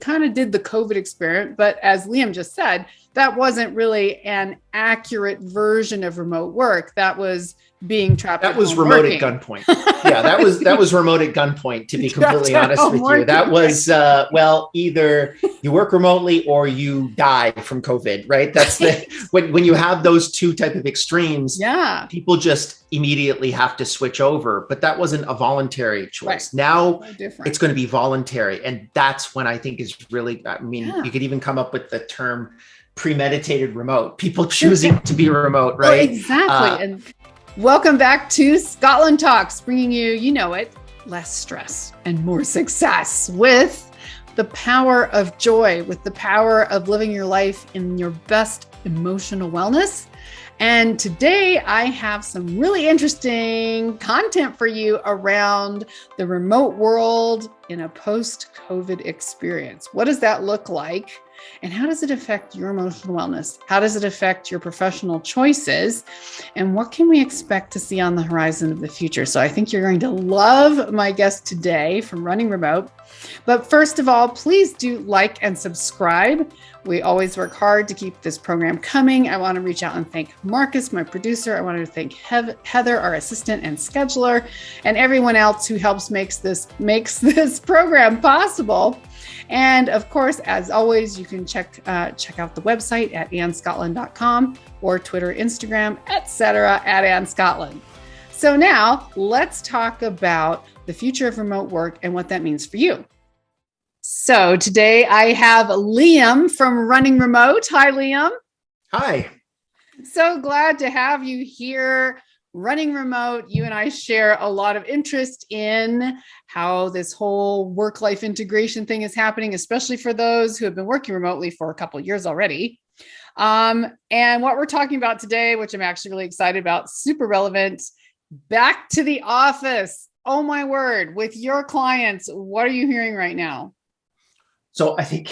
kind of did the COVID experiment, but as Liam just said, that wasn't really an accurate version of remote work. That was being trapped. That was remote working. at gunpoint. Yeah, that was remote at gunpoint, to be completely honest with you. That was, either you work remotely or you die from COVID, right? That's when you have those two type of extremes, people just immediately have to switch over. But that wasn't a voluntary choice. Right. Now it's going to be voluntary. And that's when I think is really, you could even come up with the term premeditated remote, people choosing to be remote, right? Well, exactly. And welcome back to Scottlin Talks, bringing you know it, less stress and more success with the power of joy, with the power of living your life in your best emotional wellness. And today I have some really interesting content for you around the remote world in a post-COVID experience. What does that look like? And how does it affect your emotional wellness? How does it affect your professional choices? And what can we expect to see on the horizon of the future? So I think you're going to love my guest today from Running Remote. But first of all, please do like and subscribe. We always work hard to keep this program coming. I want to reach out and thank Marcus, my producer. I want to thank Heather, our assistant and scheduler, and everyone else who helps makes this program possible. And of course, as always, you can check out the website at annscottlin.com or Twitter, Instagram, etc. at AnnScottlin. So now let's talk about the future of remote work and what that means for you. So today I have Liam from Running Remote. Hi, Liam. Hi. So glad to have you here. Running Remote, you and I share a lot of interest in how this whole work-life integration thing is happening, especially for those who have been working remotely for a couple of years already. And what we're talking about today, which I'm actually really excited about, super relevant, back to the office. Oh my word, with your clients, what are you hearing right now? So I think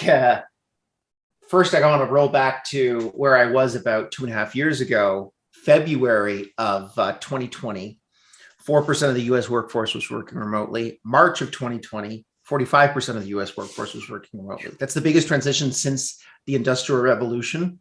first I want to roll back to where I was about 2.5 years ago. February of 2020, 4% of the US workforce was working remotely. March of 2020, 45% of the US workforce was working remotely. That's the biggest transition since the Industrial Revolution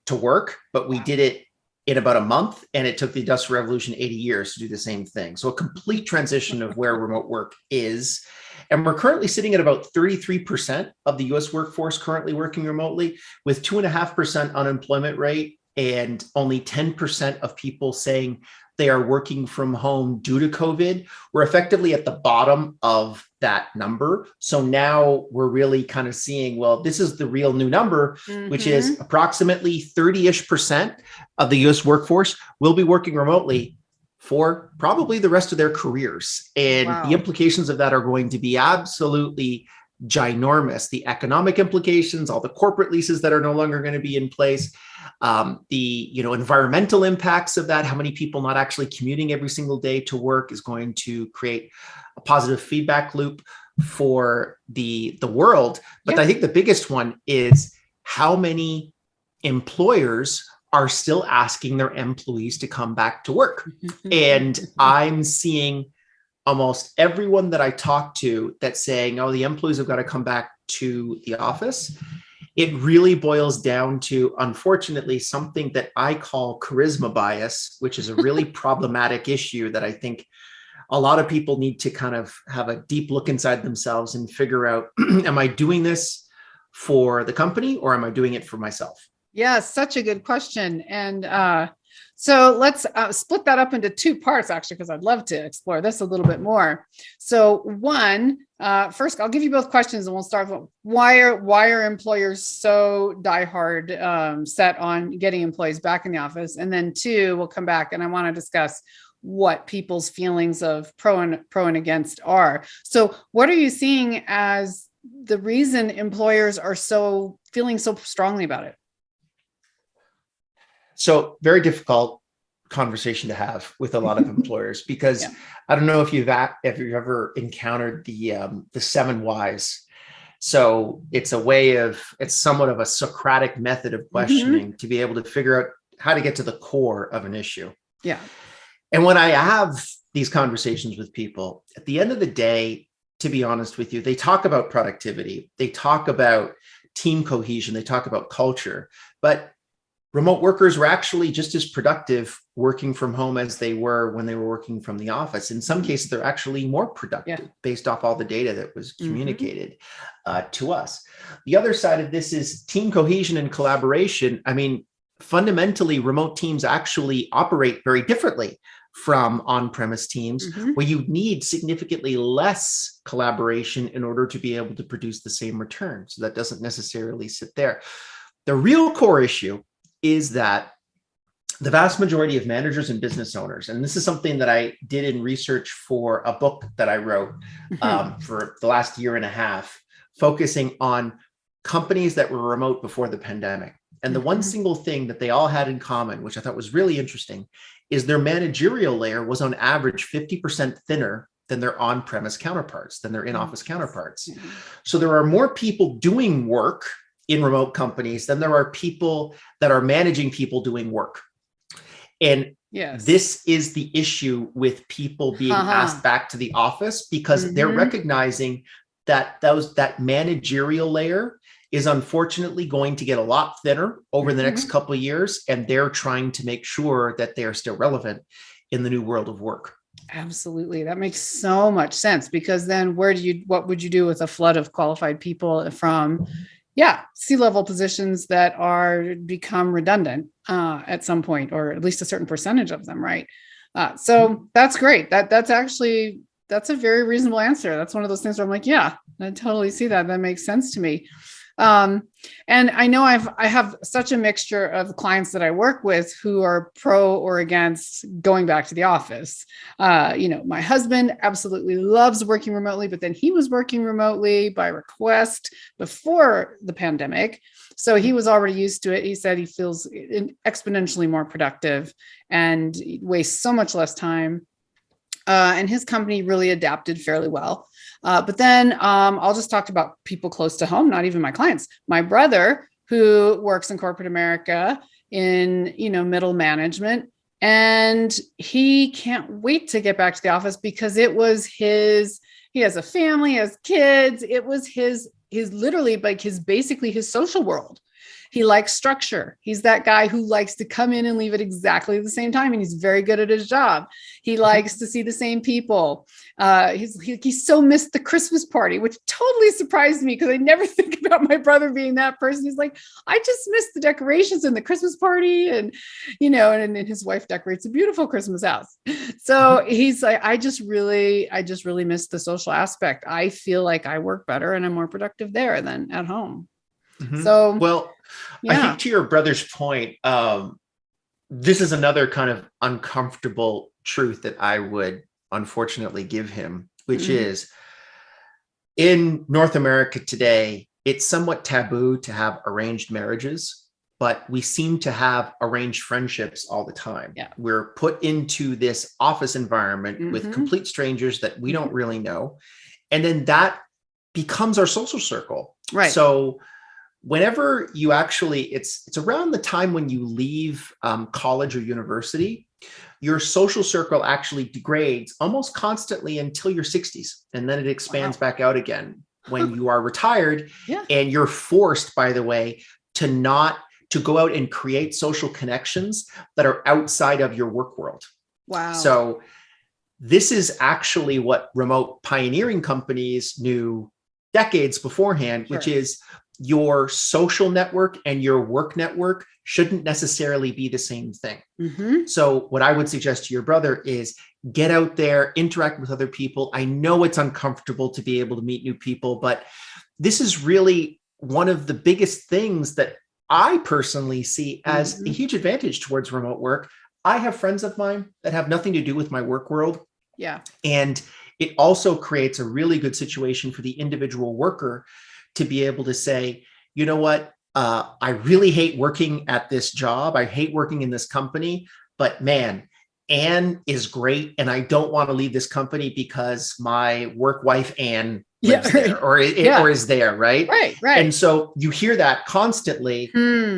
to work, but we did it in about a month, and it took the Industrial Revolution 80 years to do the same thing. So a complete transition of where remote work is. And we're currently sitting at about 33% of the US workforce currently working remotely, with 2.5% unemployment rate, and only 10% of people saying they are working from home due to COVID. We're effectively at the bottom of that number. So now we're really kind of seeing, well, this is the real new number, which is approximately 30-ish% of the US workforce will be working remotely for probably the rest of their careers. And the implications of that are going to be absolutely ginormous. The economic implications, all the corporate leases that are no longer going to be in place, the environmental impacts of that, how many people not actually commuting every single day to work is going to create a positive feedback loop for the world. But I think the biggest one is how many employers are still asking their employees to come back to work. And I'm seeing almost everyone that I talk to that's saying, oh, the employees have got to come back to the office. It really boils down to, unfortunately, something that I call charisma bias, which is a really problematic issue that I think a lot of people need to kind of have a deep look inside themselves and figure out, am I doing this for the company or am I doing it for myself? Yeah, such a good question. And so let's split that up into two parts, actually, because I'd love to explore this a little bit more. So one, first, I'll give you both questions and we'll start with why are employers so diehard set on getting employees back in the office? And then two, we'll come back and I want to discuss what people's feelings of pro and against are. So what are you seeing as the reason employers are feeling so strongly about it? So very difficult conversation to have with a lot of employers because I don't know if you've ever encountered the 7 whys. So it's somewhat of a Socratic method of questioning to be able to figure out how to get to the core of an issue. Yeah. And when I have these conversations with people, at the end of the day, to be honest with you. They talk about productivity, they talk about team cohesion, they talk about culture, but remote workers were actually just as productive working from home as they were when they were working from the office. In some cases, they're actually more productive based off all the data that was communicated to us. The other side of this is team cohesion and collaboration. I mean, fundamentally, remote teams actually operate very differently from on-premise teams, where you need significantly less collaboration in order to be able to produce the same return. So that doesn't necessarily sit there. The real core issue is that the vast majority of managers and business owners, and this is something that I did in research for a book that I wrote for the last year and a half, focusing on companies that were remote before the pandemic. And the one single thing that they all had in common, which I thought was really interesting, is their managerial layer was on average 50% thinner than their on-premise counterparts, than their in-office counterparts. So there are more people doing work in remote companies than there are people that are managing people doing work. And this is the issue with people being asked back to the office, because they're recognizing that that managerial layer is unfortunately going to get a lot thinner over the next couple of years. And they're trying to make sure that they're still relevant in the new world of work. Absolutely. That makes so much sense, because then what would you do with a flood of qualified people from C-level positions that become redundant at some point, or at least a certain percentage of them, right? So that's great. That's a very reasonable answer. That's one of those things where I'm like, yeah, I totally see that. That makes sense to me. And I know I have such a mixture of clients that I work with who are pro or against going back to the office. My husband absolutely loves working remotely, but then he was working remotely by request before the pandemic. So he was already used to it. He said he feels exponentially more productive and wastes so much less time. And his company really adapted fairly well. But then I'll just talk about people close to home, not even my clients. My brother, who works in corporate America in, middle management, and he can't wait to get back to the office because he has a family, he has kids. It was his literally like basically his social world. He likes structure. He's that guy who likes to come in and leave at exactly the same time. And he's very good at his job. He likes to see the same people. He so missed the Christmas party, which totally surprised me because I never think about my brother being that person. He's like, I just missed the decorations and the Christmas party. And, and his wife decorates a beautiful Christmas house. So he's like, I just really miss the social aspect. I feel like I work better and I'm more productive there than at home. So, I think to your brother's point, this is another kind of uncomfortable truth that I would unfortunately give him, which is in North America today, it's somewhat taboo to have arranged marriages, but we seem to have arranged friendships all the time. Yeah. We're put into this office environment with complete strangers that we don't really know. And then that becomes our social circle. Right. So whenever you it's around the time when you leave college or university, your social circle actually degrades almost constantly until your 60s. And then it expands back out again when you are retired. And you're forced, by the way, to go out and create social connections that are outside of your work world. Wow. So this is actually what remote pioneering companies knew decades beforehand, which is your social network and your work network shouldn't necessarily be the same thing. So what I would suggest to your brother is get out there, interact with other people. I know it's uncomfortable to be able to meet new people, but this is really one of the biggest things that I personally see as a huge advantage towards remote work. I have friends of mine that have nothing to do with my work world. Yeah. And it also creates a really good situation for the individual worker to be able to say, you know what, I really hate working at this job. I hate working in this company, but man, Anne is great. And I don't want to leave this company because my work wife, Anne, lives there or is there, right? Right. And so you hear that constantly.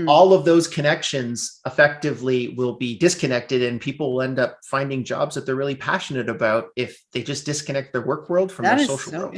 All of those connections effectively will be disconnected, and people will end up finding jobs that they're really passionate about if they just disconnect their work world from their social world.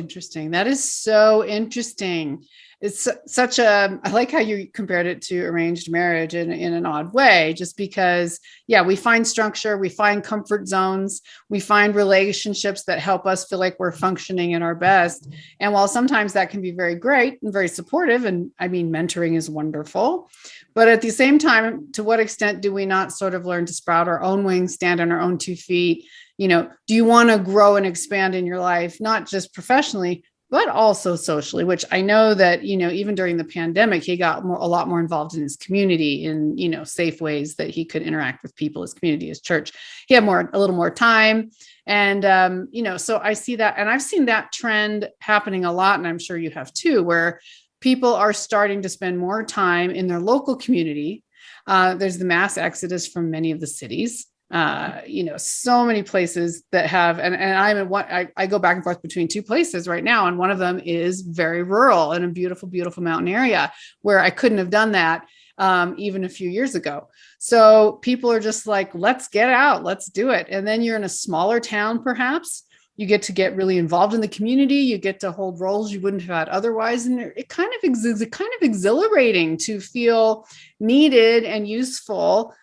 That is so interesting. It's such a, I like how you compared it to arranged marriage in an odd way, just because, we find structure, we find comfort zones, we find relationships that help us feel like we're functioning at our best. And while sometimes that can be very great and very supportive, and I mean, mentoring is wonderful, but at the same time, to what extent do we not sort of learn to sprout our own wings, stand on our own 2 feet? Do you want to grow and expand in your life, not just professionally, but also socially, which I know that, even during the pandemic, he got a lot more involved in his community in, safe ways that he could interact with people, his community, his church. He had a little more time. And, so I see that, and I've seen that trend happening a lot. And I'm sure you have too, where people are starting to spend more time in their local community. There's the mass exodus from many of the cities. So many places that have, and I'm in one, I go back and forth between 2 places right now. And one of them is very rural in a beautiful, beautiful mountain area where I couldn't have done that even a few years ago. So people are just like, let's get out, let's do it. And then you're in a smaller town, perhaps. You get to get really involved in the community. You get to hold roles you wouldn't have had otherwise. And it kind of exhilarating to feel needed and useful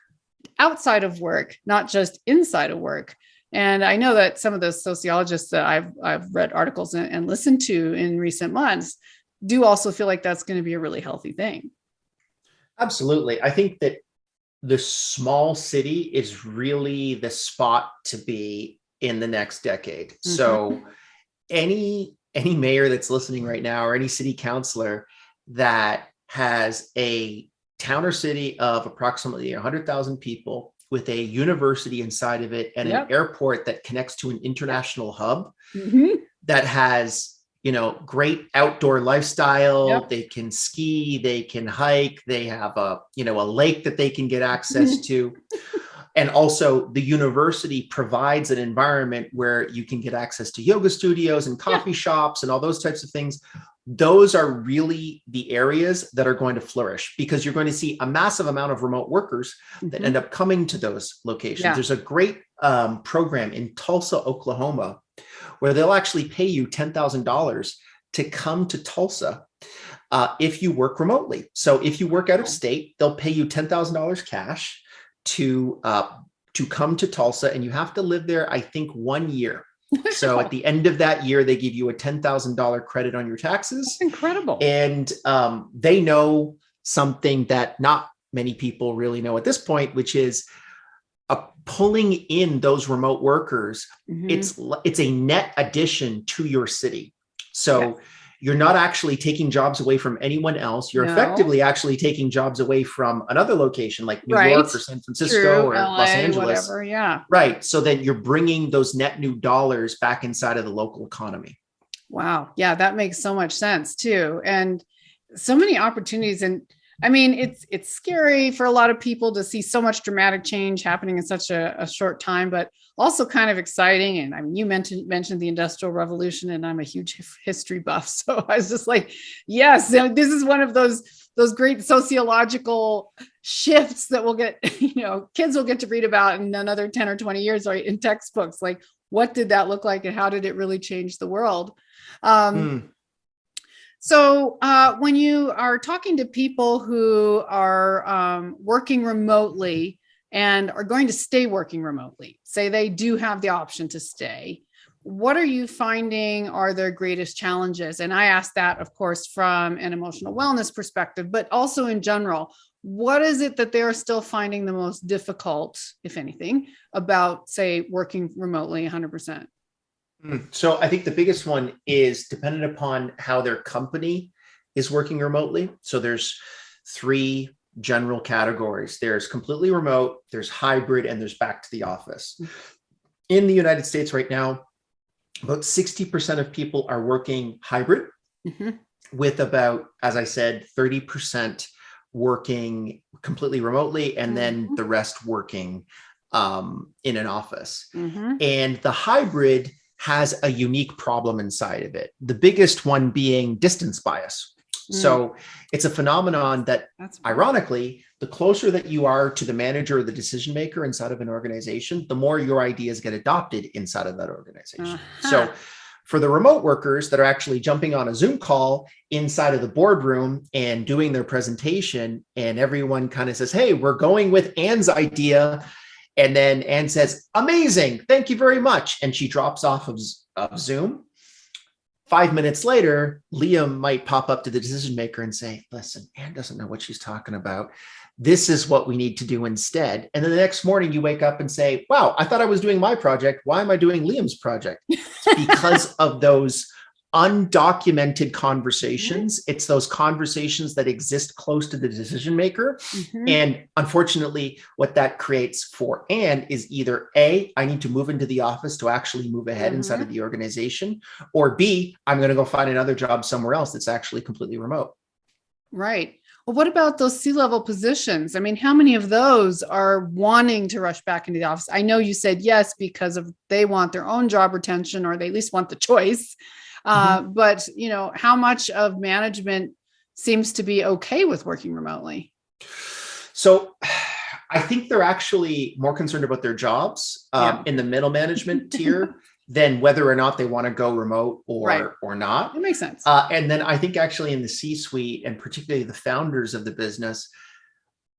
outside of work, not just inside of work. And I know that some of the sociologists that I've read articles and listened to in recent months do also feel like that's going to be a really healthy thing. Absolutely. I think that the small city is really the spot to be in the next decade. Mm-hmm. So any mayor that's listening right now, or any city councilor that has a town or city of approximately 100,000 people with a university inside of it and an airport that connects to an international hub that has, great outdoor lifestyle. They can ski, they can hike, they have a lake that they can get access to. And also the university provides an environment where you can get access to yoga studios and coffee shops and all those types of things. Those are really the areas that are going to flourish, because you're going to see a massive amount of remote workers that end up coming to those locations. There's a great program in Tulsa, Oklahoma, where they'll actually pay you $10,000 to come to Tulsa if you work remotely. So if you work out of state, they'll pay you $10,000 cash to come to Tulsa, and you have to live there, I think, 1 year. So at the end of that year, they give you a $10,000 credit on your taxes. That's incredible. And they know something that not many people really know at this point, which is pulling in those remote workers. It's a net addition to your city. So you're not actually taking jobs away from anyone else. You're effectively actually taking jobs away from another location like New York or San Francisco or LA, Los Angeles. Whatever, Right. So then you're bringing those net new dollars back inside of the local economy. Wow. Yeah, that makes so much sense too. And so many opportunities. And I mean, it's scary for a lot of people to see so much dramatic change happening in such a short time, but also kind of exciting. And I mean, you mentioned the Industrial Revolution, and I'm a huge history buff. So I was just like, yes, this is one of those great sociological shifts that we'll get, kids will get to read about in another 10 or 20 years, right, in textbooks. Like, what did that look like and how did it really change the world? So when you are talking to people who are working remotely and are going to stay working remotely, say they do have the option to stay, what are you finding are their greatest challenges? And I ask that, of course, from an emotional wellness perspective, but also in general. What is it that they're still finding the most difficult, if anything, about, say, working remotely 100%? So I think the biggest one is dependent upon how their company is working remotely. So there's 3 general categories. There's completely remote, there's hybrid, and there's back to the office. In the United States right now, about 60% of people are working hybrid, with about, as I said, 30% working completely remotely, and then the rest working in an office. And the hybrid has a unique problem inside of it. The biggest one being distance bias. So it's a phenomenon that, ironically, the closer that you are to the manager or the decision maker inside of an organization, the more your ideas get adopted inside of that organization. So for the remote workers that are actually jumping on a Zoom call inside of the boardroom and doing their presentation, and everyone kind of says, hey, we're going with Anne's idea. And then Anne says, amazing, thank you very much. And she drops off of Zoom. 5 minutes later, Liam might pop up to the decision maker and say, listen, Anne doesn't know what she's talking about. This is what we need to do instead. And then the next morning you wake up and say, wow, I thought I was doing my project. Why am I doing Liam's project? It's because of those undocumented conversations. It's those conversations that exist close to the decision maker. And unfortunately, what that creates for Anne is either A, I need to move into the office to actually move ahead inside of the organization, or B, I'm going to go find another job somewhere else that's actually completely remote. Right. Well, what about those C-level positions? I mean, how many of those are wanting to rush back into the office? I know you said yes, because they want their own job retention, or they at least want the choice. But, how much of management seems to be okay with working remotely? So I think they're actually more concerned about their jobs in the middle management tier than whether or not they want to go remote or not. That makes sense. And then I think actually in the C-suite, and particularly the founders of the business,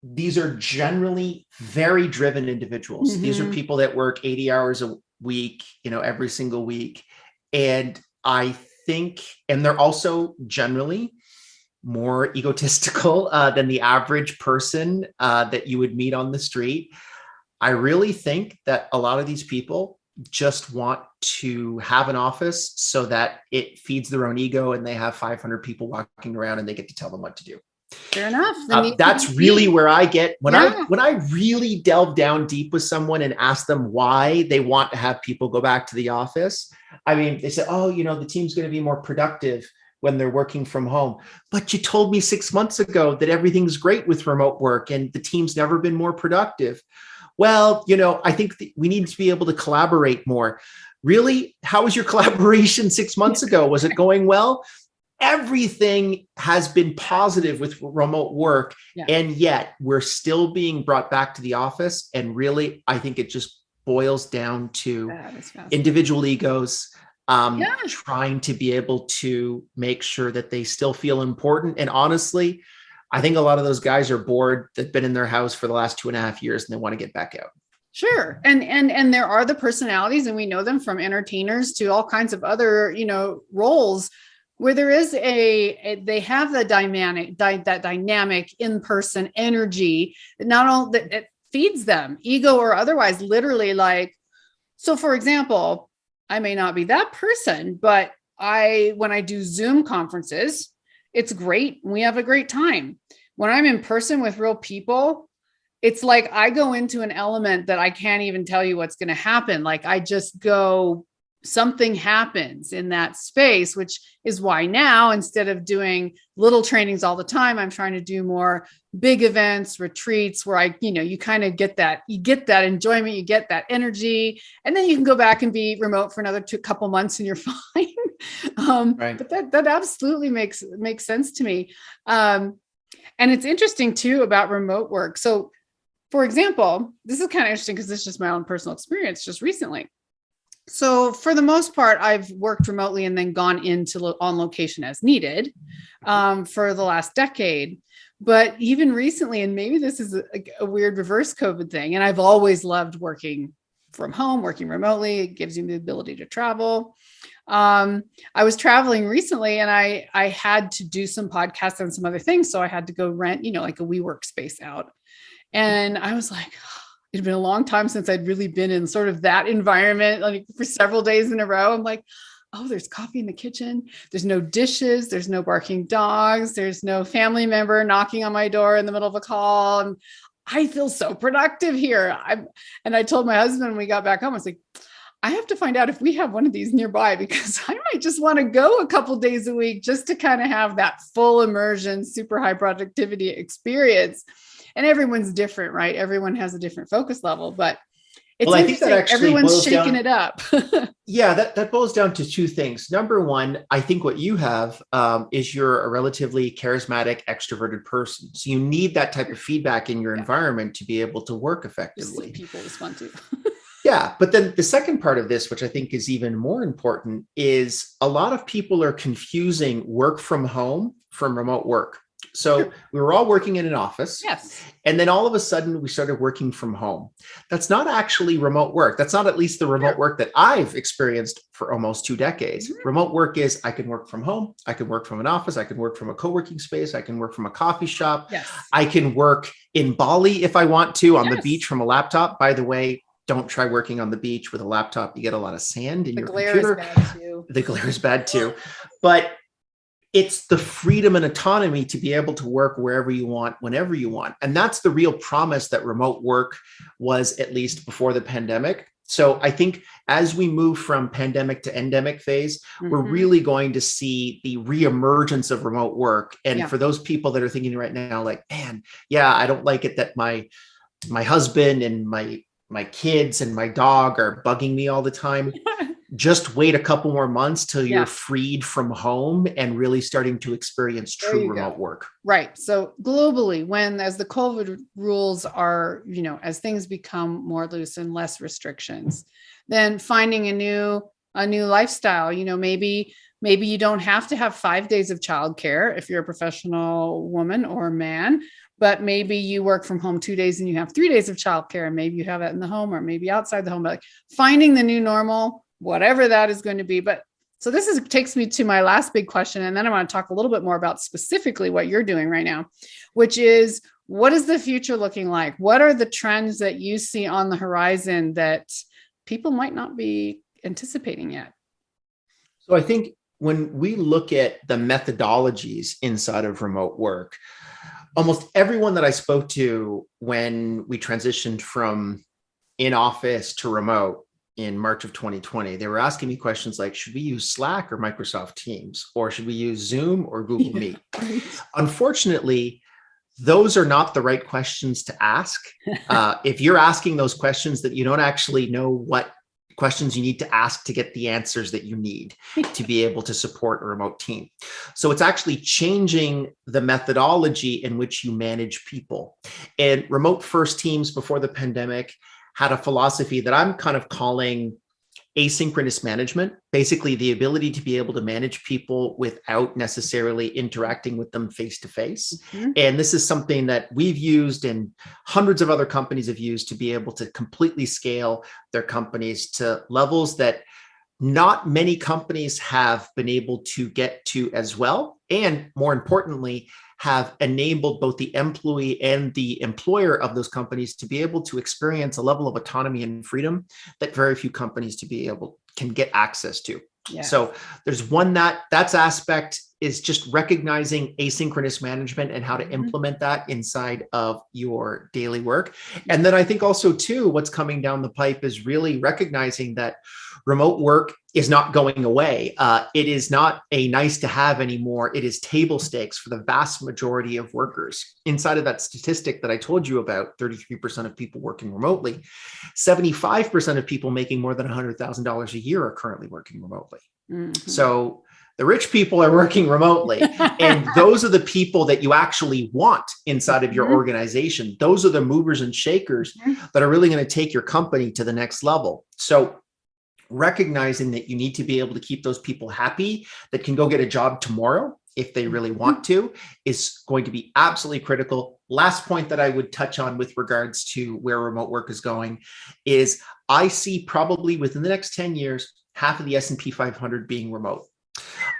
these are generally very driven individuals. These are people that work 80 hours a week, every single week. And I think, and they're also generally more egotistical than the average person that you would meet on the street. I really think that a lot of these people just want to have an office so that it feeds their own ego, and they have 500 people walking around and they get to tell them what to do. Fair enough. That's really where I get when I really delve down deep with someone and ask them why they want to have people go back to the office. I mean, they say, oh, the team's going to be more productive when they're working from home. But you told me 6 months ago that everything's great with remote work and the team's never been more productive. Well, I think we need to be able to collaborate more. Really? How was your collaboration 6 months ago? Was it going well? Everything has been positive with remote work, and yet we're still being brought back to the office. And really, I think it just boils down to individual egos, trying to be able to make sure that they still feel important. And honestly, I think a lot of those guys are bored. They've been in their house for the last 2.5 years and they want to get back out. Sure. And there are the personalities, and we know them from entertainers to all kinds of other, roles, where there is they have the dynamic in-person energy that not only that it feeds them, ego or otherwise, literally. Like, so for example, I may not be that person, but when I do Zoom conferences, it's great. We have a great time. When I'm in person with real people, it's like I go into an element that I can't even tell you what's going to happen. Like I just go, something happens in that space, which is why now, instead of doing little trainings all the time, I'm trying to do more big events, retreats, where you kind of get that enjoyment, you get that energy, and then you can go back and be remote for another couple months and you're fine. But that absolutely makes sense to me. And it's interesting too about remote work. So for example, this is kind of interesting because this is just my own personal experience just recently. So for the most part, I've worked remotely and then gone into on location as needed for the last decade. But even recently, and maybe this is a weird reverse COVID thing, and I've always loved working from home, working remotely. It gives you the ability to travel. I was traveling recently and I had to do some podcasts and some other things. So I had to go rent, like a WeWork space out. And I was like, it had been a long time since I'd really been in sort of that environment, like for several days in a row. I'm like, oh, there's coffee in the kitchen. There's no dishes. There's no barking dogs. There's no family member knocking on my door in the middle of a call. And I feel so productive here. And I told my husband when we got back home, I was like, I have to find out if we have one of these nearby, because I might just want to go a couple days a week just to kind of have that full immersion, super high productivity experience. And everyone's different, right? Everyone has a different focus level, but It's Well, I think that interesting. actually Everyone's boils shaking down. it up. Yeah, that boils down to two things. Number one, I think what you have is you're a relatively charismatic, extroverted person. So you need that type of feedback in your Yeah. environment to be able to work Just see effectively. people is fun too. Yeah, but then the second part of this, which I think is even more important, is a lot of people are confusing work from home from remote work. So Sure. we were all working in an office, Yes. and then all of a sudden we started working from home. That's not actually remote work. That's not at least the remote Sure. work that I've experienced for almost 2 decades. Mhm. Remote work is I can work from home, I can work from an office, I can work from a co-working space, I can work from a coffee shop, Yes. I can work in Bali if I want to on the Yes. beach from a laptop. By the way, don't try working on the beach with a laptop. You get a lot of sand in The your glare is computer. bad too. The glare is bad too. But it's the freedom and autonomy to be able to work wherever you want, whenever you want. And that's the real promise that remote work was, at least before the pandemic. So I think as we move from pandemic to endemic phase, we're really going to see the reemergence of remote work. And Yeah. for those people that are thinking right now, like, man, yeah, I don't like it that my husband and my kids and my dog are bugging me all the time. Just wait a couple more months till you're freed from home and really starting to experience true remote work. Right. So globally, as the COVID rules are, as things become more loose and less restrictions, then finding a new lifestyle, maybe you don't have to have 5 days of childcare if you're a professional woman or man, but maybe you work from home 2 days and you have 3 days of childcare, and maybe you have that in the home or maybe outside the home, but like finding the new normal, whatever that is going to be. But so takes me to my last big question. And then I want to talk a little bit more about specifically what you're doing right now, which is, what is the future looking like? What are the trends that you see on the horizon that people might not be anticipating yet? So I think when we look at the methodologies inside of remote work, almost everyone that I spoke to when we transitioned from in office to remote in March of 2020, they were asking me questions like, should we use Slack or Microsoft Teams, or should we use Zoom or Google Meet? Right. Unfortunately, those are not the right questions to ask. If you're asking those questions that you don't actually know what questions you need to ask to get the answers that you need to be able to support a remote team. So it's actually changing the methodology in which you manage people. And remote first teams before the pandemic had a philosophy that I'm kind of calling asynchronous management, basically the ability to be able to manage people without necessarily interacting with them face to face. And this is something that we've used and hundreds of other companies have used to be able to completely scale their companies to levels that not many companies have been able to get to as well. And more importantly, have enabled both the employee and the employer of those companies to be able to experience a level of autonomy and freedom that very few companies can get access to. Yes. So there's that's aspect is just recognizing asynchronous management and how to implement that inside of your daily work. And then I think also too, what's coming down the pipe is really recognizing that remote work is not going away. It is not a nice to have anymore. It is table stakes for the vast majority of workers. Inside of that statistic that I told you about, 33% of people working remotely, 75% of people making more than $100,000 a year are currently working remotely. So the rich people are working remotely. And those are the people that you actually want inside of your organization. Those are the movers and shakers that are really going to take your company to the next level. So recognizing that you need to be able to keep those people happy that can go get a job tomorrow if they really want to is going to be absolutely critical. Last point that I would touch on with regards to where remote work is going is I see probably within the next 10 years, half of the S&P 500 being remote.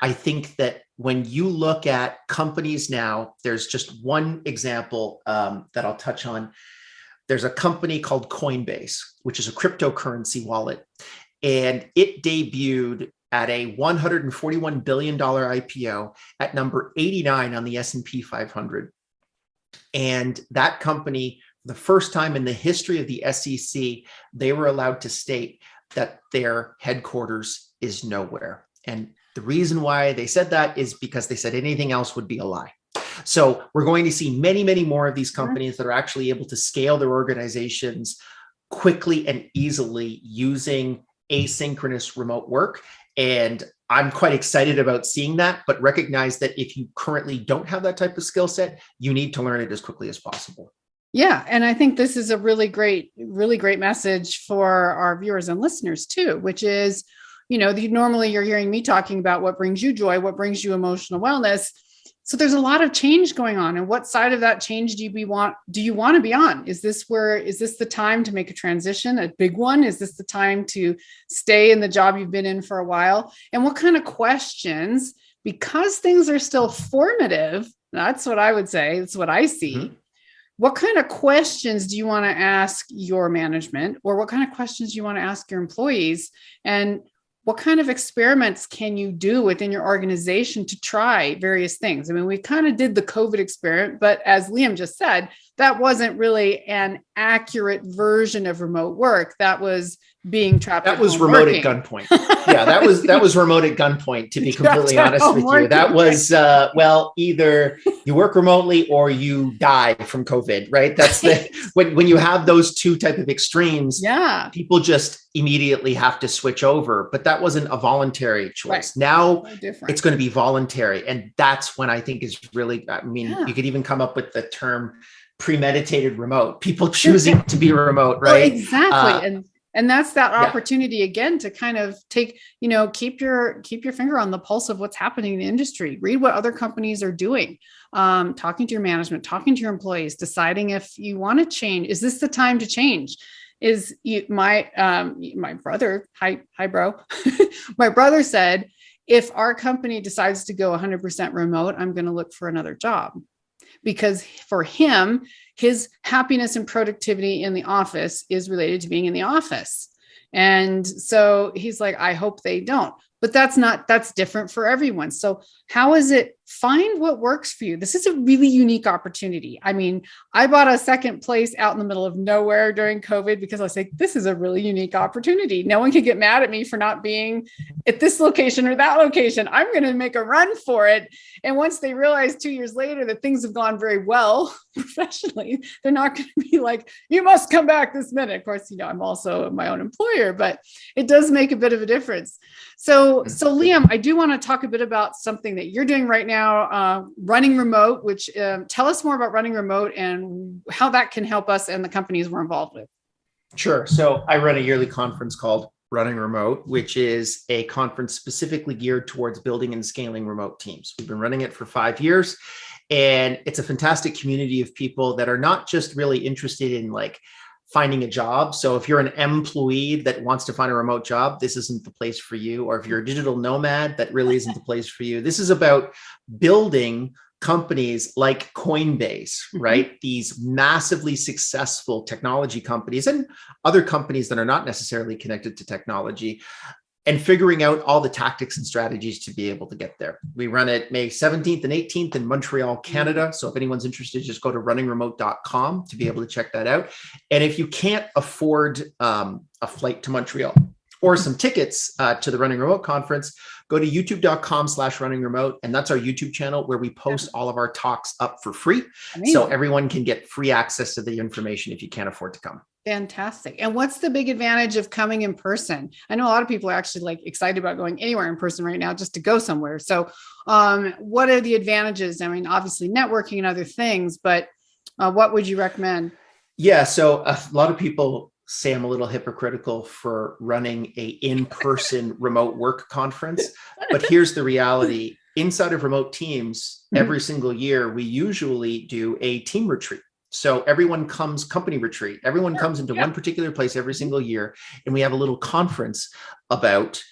I think that when you look at companies now, there's just one example that I'll touch on. There's a company called Coinbase, which is a cryptocurrency wallet. And it debuted at a $141 billion IPO at number 89 on the S&P 500. And that company, for the first time in the history of the SEC, they were allowed to state that their headquarters is nowhere. And the reason why they said that is because they said anything else would be a lie. So we're going to see many, many more of these companies that are actually able to scale their organizations quickly and easily using asynchronous remote work. And I'm quite excited about seeing that, but recognize that if you currently don't have that type of skill set, you need to learn it as quickly as possible. Yeah. And I think this is a really great message for our viewers and listeners too, which is, normally you're hearing me talking about what brings you joy, what brings you emotional wellness. So there's a lot of change going on. And what side of that change do you want to be on? Is this the time to make a transition, a big one? Is this the time to stay in the job you've been in for a while? And what kind of questions, because things are still formative, that's what I would say, that's what I see. Mm-hmm. What kind of questions do you want to ask your management, or what kind of questions do you want to ask your employees? And what kind of experiments can you do within your organization to try various things? I mean, we kind of did the COVID experiment, but as Liam just said, that wasn't really an accurate version of remote work. That was being trapped. That was remote at gunpoint. Yeah, that was remote at gunpoint, to be completely honest with you. That was, either you work remotely or you die from COVID, right? That's when you have those two type of extremes, people just immediately have to switch over. But that wasn't a voluntary choice. Right. Now it's going to be voluntary. And that's when I think is really, you could even come up with the term premeditated remote, people choosing to be remote, right? Well, exactly. And that's that opportunity again to kind of take, keep your finger on the pulse of what's happening in the industry. Read what other companies are doing, talking to your management, talking to your employees, deciding if you want to change. Is this the time to change? My brother, hi bro, my brother said, if our company decides to go 100% remote, I'm going to look for another job. Because for him, his happiness and productivity in the office is related to being in the office. And so he's like, I hope they don't. But that's different for everyone. So how is it? Find what works for you. This is a really unique opportunity. I mean, I bought a second place out in the middle of nowhere during COVID because I was like, this is a really unique opportunity. No one can get mad at me for not being at this location or that location. I'm going to make a run for it. And once they realize 2 years later that things have gone very well professionally, they're not going to be like, you must come back this minute. Of course, I'm also my own employer, but it does make a bit of a difference. So Liam, I do want to talk a bit about something that you're doing right now, running remote, which tell us more about running remote and how that can help us and the companies we're involved with. Sure. So I run a yearly conference called Running Remote, which is a conference specifically geared towards building and scaling remote teams. We've been running it for 5 years, and it's a fantastic community of people that are not just really interested in finding a job. So if you're an employee that wants to find a remote job, this isn't the place for you. Or if you're a digital nomad, that really isn't the place for you. This is about building companies like Coinbase, right? These massively successful technology companies and other companies that are not necessarily connected to technology, and figuring out all the tactics and strategies to be able to get there. We run it May 17th and 18th in Montreal, Canada. So if anyone's interested, just go to runningremote.com to be able to check that out. And if you can't afford a flight to Montreal or some tickets to the Running Remote conference, go to youtube.com/runningremote. And that's our YouTube channel where we post all of our talks up for free. Amazing. So everyone can get free access to the information if you can't afford to come. Fantastic. And what's the big advantage of coming in person? I know a lot of people are actually excited about going anywhere in person right now just to go somewhere. So what are the advantages? I mean, obviously networking and other things, but what would you recommend? Yeah. So a lot of people say I'm a little hypocritical for running a in-person remote work conference, but here's the reality. Inside of remote teams, every single year, we usually do a team retreat. So everyone comes, company retreat, everyone comes into one particular place every single year, and we have a little conference about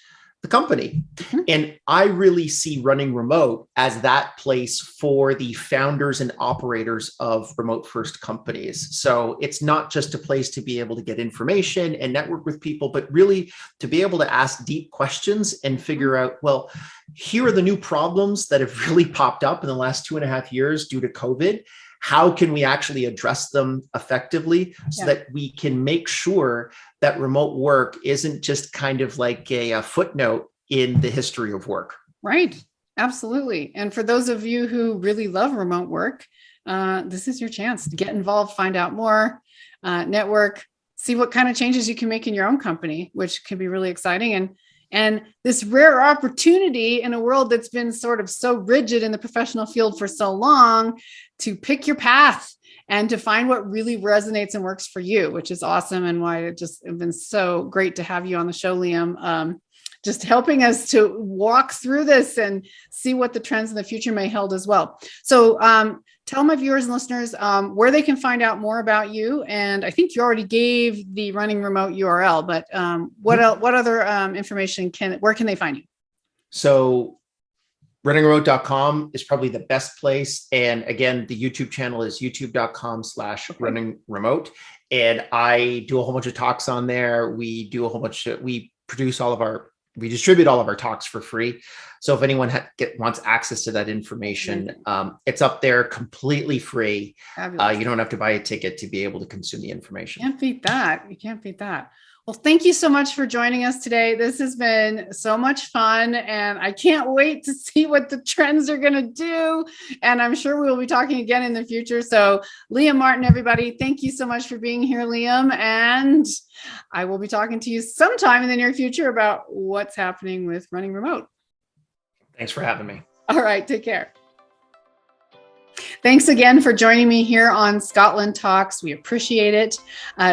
the company. And I really see Running Remote as that place for the founders and operators of remote first companies. So it's not just a place to be able to get information and network with people, but really to be able to ask deep questions and figure out, well, here are the new problems that have really popped up in the last 2.5 years due to COVID. How can we actually address them effectively so that we can make sure that remote work isn't just kind of like a footnote in the history of work? Right. Absolutely. And for those of you who really love remote work, this is your chance to get involved, find out more, network, see what kind of changes you can make in your own company, which can be really exciting. And this rare opportunity in a world that's been sort of so rigid in the professional field for so long, to pick your path and to find what really resonates and works for you, which is awesome. And why it's been so great to have you on the show, Liam. Just helping us to walk through this and see what the trends in the future may hold as well. So tell my viewers and listeners where they can find out more about you. And I think you already gave the Running Remote URL, but what other information where can they find you? So runningremote.com is probably the best place. And again, the YouTube channel is youtube.com/runningremote. And I do a whole bunch of talks on there. We distribute all of our talks for free. So if anyone wants access to that information, it's up there completely free. You don't have to buy a ticket to be able to consume the information. Can't beat that. You can't beat that. Well, thank you so much for joining us today. This has been so much fun, and I can't wait to see what the trends are going to do. And I'm sure we will be talking again in the future. So Liam Martin, everybody, thank you so much for being here, Liam. And I will be talking to you sometime in the near future about what's happening with Running Remote. Thanks for having me. All right, take care. Thanks again for joining me here on Scottlin Talks. We appreciate it.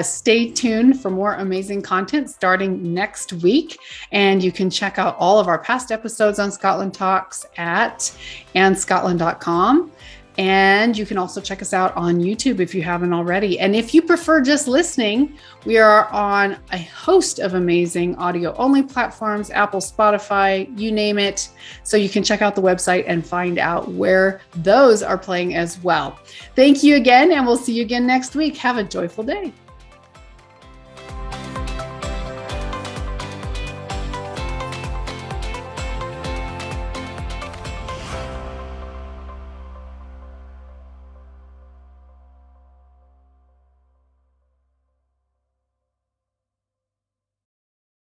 Stay tuned for more amazing content starting next week. And you can check out all of our past episodes on Scottlin Talks at andscotland.com. And you can also check us out on YouTube if you haven't already. And if you prefer just listening, we are on a host of amazing audio-only platforms, Apple, Spotify, you name it. So you can check out the website and find out where those are playing as well. Thank you again, and we'll see you again next week. Have a joyful day.